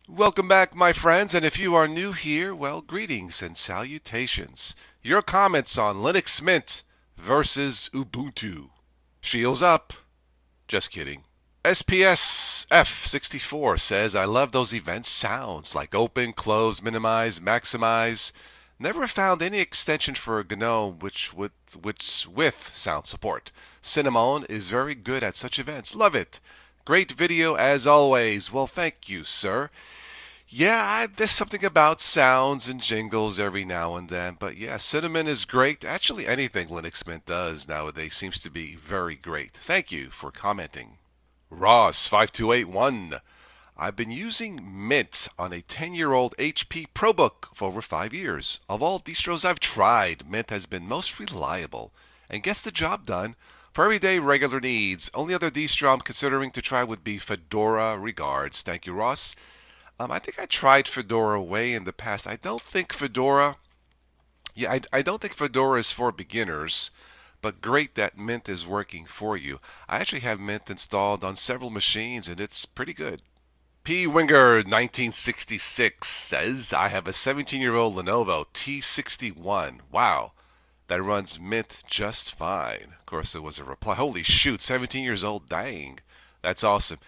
Welcome back, my friends, and if you are new here, well, greetings and salutations. Your comments on Linux Mint versus Ubuntu. Shields up. Just kidding. SPS F64 says, I love those event sounds like open, close, minimize, maximize. Never found any extension for GNOME which with sound support. Cinnamon is very good at such events. Love it. Great video as always. Well, thank you, sir. Yeah, there's something about sounds and jingles every now and then, but yeah, Cinnamon is great. Actually, anything Linux Mint does nowadays seems to be very great. Thank you for commenting. Ross5281. I've been using Mint on a 10-year-old HP ProBook for over 5 years. Of all distros I've tried, Mint has been most reliable and gets the job done for everyday regular needs. Only other distro I'm considering to try would be Fedora. Regards. Thank you, Ross. I think I tried Fedora way in the past. I don't think Fedora, I don't think Fedora is for beginners, but great that Mint is working for you. I actually have Mint installed on several machines and it's pretty good. P. Wingard 1966 says, I have a 17-year-old Lenovo T61. Wow, that runs Mint just fine. Of course, it was a reply. Holy shoot, 17 years old, dang. That's awesome.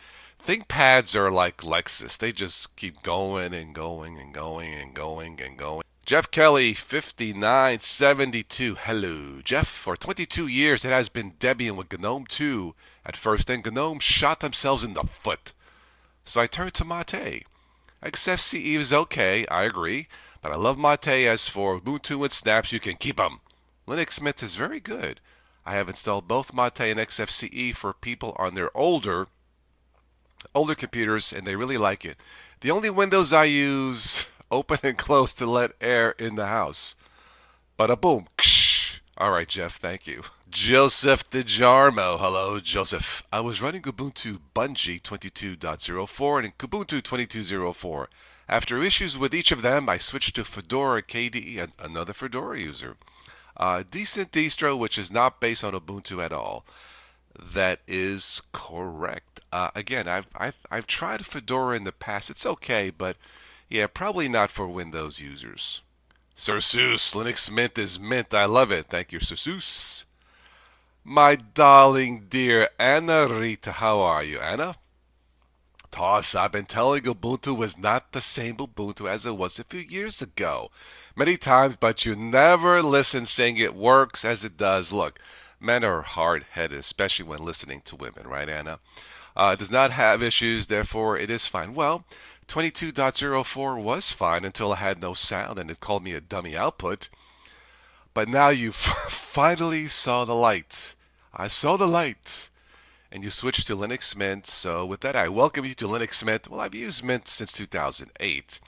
ThinkPads are like Lexus. They just keep going and going and going and going and going. Jeff Kelly, 5972. Hello, Jeff. For 22 years, it has been Debian with GNOME 2 at first, then GNOME shot themselves in the foot. So I turned to Mate. XFCE is okay, I agree, but I love Mate. As for Ubuntu and Snaps, you can keep 'em. Linux Mint is very good. I have installed both Mate and XFCE for people on their older computers, and they really like it. The only windows I use open and close to let air in the house. Bada boom. All right, Jeff, thank you. Joseph Dejarmo. Hello, Joseph. I was running Ubuntu Bungee 22.04 and Kubuntu 22.04. After issues with each of them, I switched to Fedora KDE, another Fedora user. Decent distro, which is not based on Ubuntu at all. That is correct. Again, I've tried Fedora in the past. It's okay, but yeah, probably not for Windows users. Sir Seuss, Linux Mint is mint. I love it. Thank you, Sir Seuss. My darling dear Anna Rita, how are you, Anna? Toss, I've been telling Ubuntu was not the same Ubuntu as it was a few years ago. Many times, but you never listen saying it works as it does. Look, men are hard-headed, especially when listening to women, right, Anna? It does not have issues, therefore it is fine. Well, 22.04 was fine until I had no sound and it called me a dummy output. But now you finally saw the light. I saw the light. And you switched to Linux Mint. So with that, I welcome you to Linux Mint. Well, I've used Mint since 2008.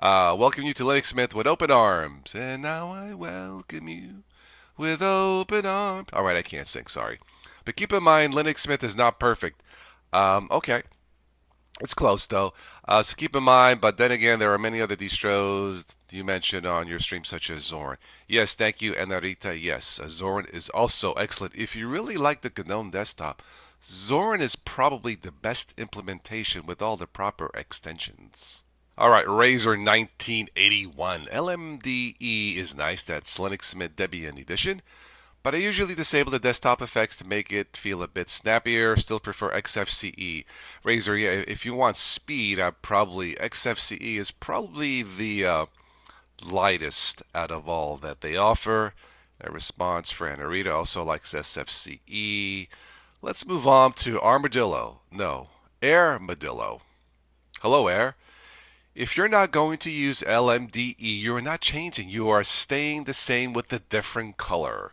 Welcome you to Linux Mint with open arms. And now I welcome you with open arms. All right, I can't sing, sorry. But keep in mind, Linux Mint is not perfect. Okay, it's close though. So keep in mind, but then again, there are many other distros you mentioned on your stream, such as Zorin. Yes, thank you, and Rita. Yes, Zorin is also excellent. If you really like the GNOME desktop, Zorin is probably the best implementation with all the proper extensions. All right, Razer 1981. LMDE is nice. That's Linux Mint Debian Edition. But I usually disable the desktop effects to make it feel a bit snappier. Still prefer XFCE. Razer, yeah, if you want speed, XFCE is probably the lightest out of all that they offer. A response for Rita also likes SFCE. Let's move on to Armadillo. No, Armadillo. Hello, Air. If you're not going to use LMDE, you're not changing. You are staying the same with a different color.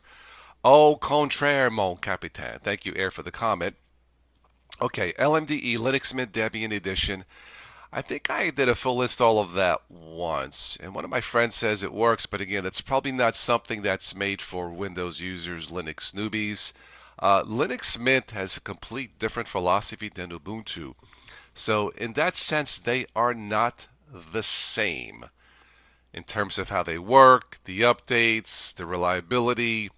Au contraire, mon capitaine. Thank you, Air, for the comment. Okay, LMDE, Linux Mint Debian Edition. I think I did a full install of that once, and one of my friends says it works, but again, it's probably not something that's made for Windows users, Linux newbies. Linux Mint has a complete different philosophy than Ubuntu. So, in that sense, they are not the same in terms of how they work, the updates, the reliability.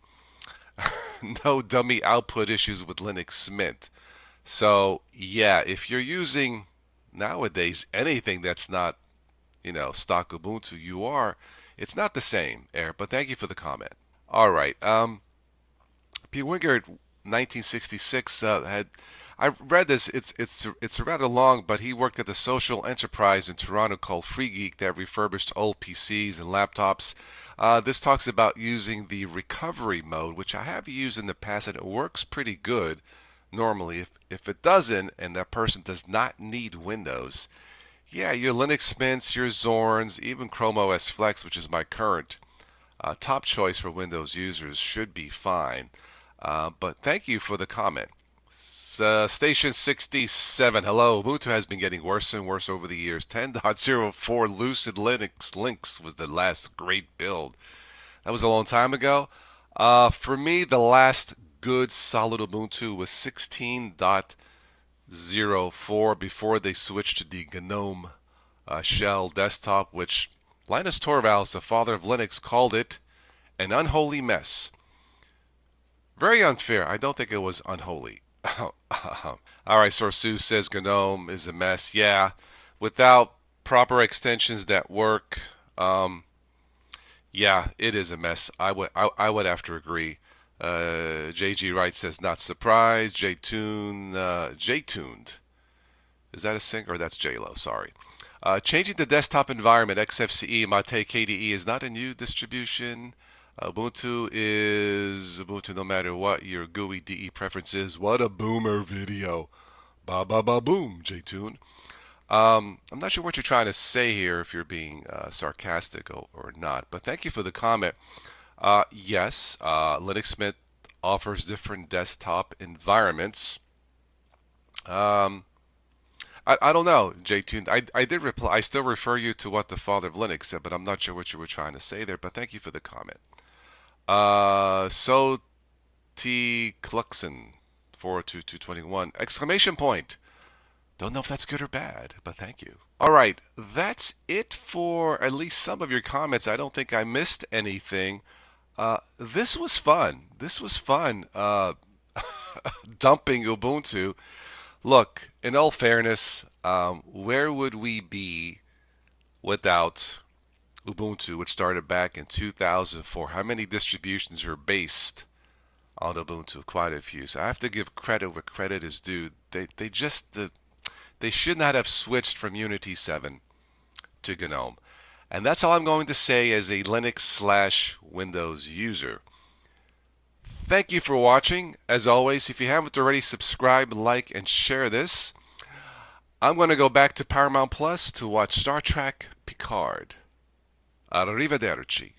No dummy output issues with Linux Mint. So, yeah, if you're using nowadays, anything that's not, stock Ubuntu, it's not the same, Air. But thank you for the comment. All right. P. Wingard, 1966, had. I read this. It's rather long, but he worked at the social enterprise in Toronto called Free Geek that refurbished old PCs and laptops. This talks about using the recovery mode, which I have used in the past, and it works pretty good normally. If it doesn't, and that person does not need Windows, yeah, your Linux Mints, your Zorns, even Chrome OS Flex, which is my current top choice for Windows users, should be fine. But thank you for the comment. Station 67. Hello. Ubuntu has been getting worse and worse over the years. 10.04 Lucid Linux Lynx was the last great build. That was a long time ago. For me, the last good solid Ubuntu was 16.04 before they switched to the GNOME shell desktop, which Linus Torvalds, the father of Linux, called it an unholy mess. Very unfair. I don't think it was unholy. All right, Sorsu says GNOME is a mess. Yeah, without proper extensions that work, yeah, it is a mess. I would have to agree. JG Wright says not surprised. J-Tuned. Is that a singer? That's J-Lo, sorry. Changing the desktop environment, XFCE, Mate KDE is not a new distribution. Ubuntu is Ubuntu no matter what your GUI DE preference is. What a boomer video. Ba ba ba boom, J-Tune. I'm not sure what you're trying to say here, if you're being sarcastic or not, but thank you for the comment. Yes, Linux Mint offers different desktop environments. I don't know, J-Tune. I did reply. I still refer you to what the father of Linux said, but I'm not sure what you were trying to say there, but thank you for the comment. So T. Cluxon, 42221, exclamation point. Don't know if that's good or bad, but thank you. All right, that's it for at least some of your comments. I don't think I missed anything. This was fun. This was fun. Dumping Ubuntu. Look, in all fairness, where would we be without Ubuntu, which started back in 2004? How many distributions are based on Ubuntu? Quite a few. So I have to give credit where credit is due. They should not have switched from Unity 7 to GNOME. And that's all I'm going to say as a Linux/Windows user. Thank you for watching. As always, if you haven't already, subscribe, like, and share this. I'm going to go back to Paramount Plus to watch Star Trek Picard. Arrivederci.